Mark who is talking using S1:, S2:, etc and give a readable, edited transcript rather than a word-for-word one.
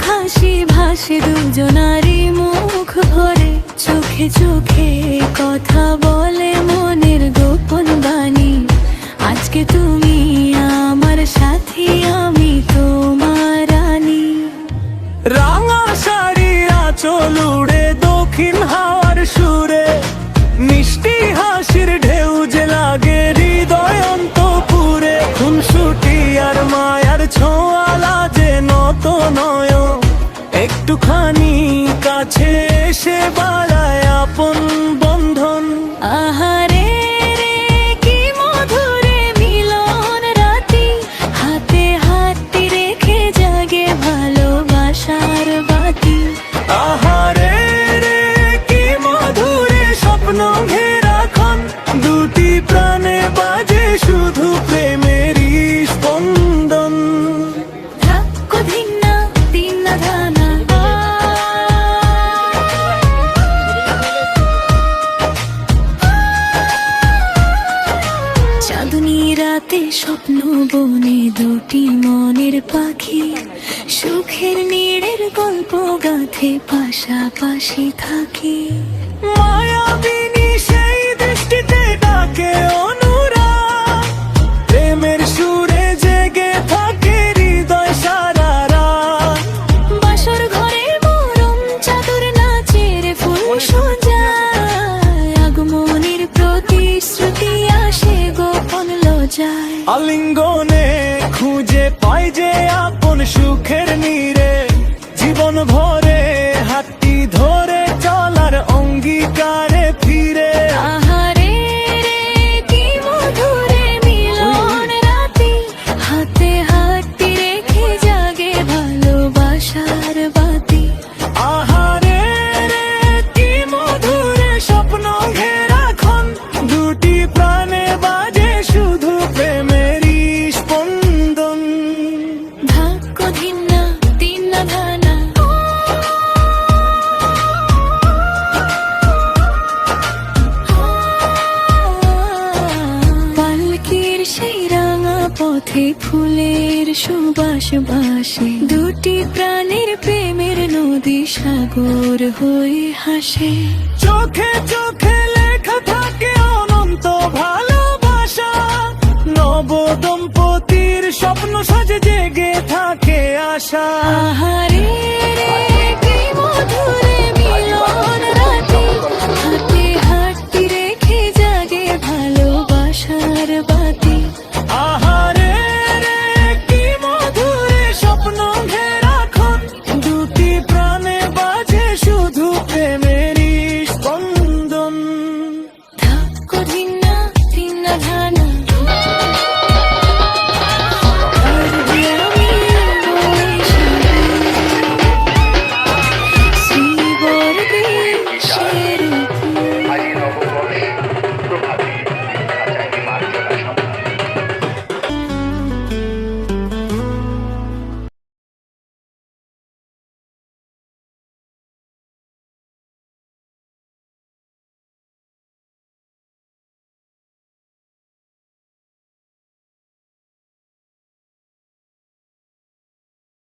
S1: হাসি ভাসে দুজনারই মুখ ভরে, চোখে চোখে কথা বলে মনের গোপন বাণী। আজকে তুমি আমার সাথী, আমি তোমার রানী।
S2: রাঙা শাড়ি আঁচল উড়ে দক্ষিণ হাওয়ার সুরে, মিষ্টি হাসির ঢেউ যে লাগে হৃদয় অন্তপুরে। খুনসুটি আর মায়ার ছোঁয়া লাজে নত নয়, একটুখানি কাছে এসে বাড়ায় আপন বন্ধন।
S1: আহারে রে কি মধুরে মিলন রাতি, হাতে হাতটি রেখে জাগে ভালোবাসার বাতি।
S2: আহারে রে কি মধুরে স্বপ্ন ঘেরা ক্ষণ, দুটি প্রাণে বাজে শুধু প্রেমেরই স্পন্দন।
S1: ধাক্কো ধিন্না তিন্না ধানা, চাঁদনী রাতে স্বপ্ন বনে দুটি মনের পাখি, সুখের নীড়ের গল্প গাথে পাশাপাশি থাকি।
S2: মায়াবিনী সেই দৃষ্টিতে ডাকে অনুরাগ, প্রেমের সুরে জেগে থাকে হৃদয় সারা রাত।
S1: বাসর ঘরে মরম চাদর নাচের ফুল সজায়, আগমনের প্রতিশ্রুতি আসে গোপন লজায়।
S2: আলিঙ্গনে খুঁজে পাই যে আপন সুখের নীড়ে, জীবন ভরে হাতটি ধরে চলার অঙ্গীকারে ফিরে।
S1: আহারে রে কি মধুরে মিলন রাতি, হাতে হাতটি রেখে জাগে ভালোবাসার বাতি।
S2: আহারে রে কি মধুরে স্বপ্ন ঘেরা ক্ষণ, দুটি প্রাণে বাজে শুধু প্রেমেরই স্পন্দন।
S1: ধাক্কো ধিন্না তিন্না ধানা, পালকির সেই রাঙা পথে ফুলের সুবাস বাসে, দুটি প্রাণের প্রেমের নদী সাগর হয়ে হাসে।
S2: চোখে চোখে লেখা থাকে অনন্ত ভালোবাসা, নব দম্পতির স্বপ্ন সাজে জেগে থাকে আশা।
S1: আহারে রে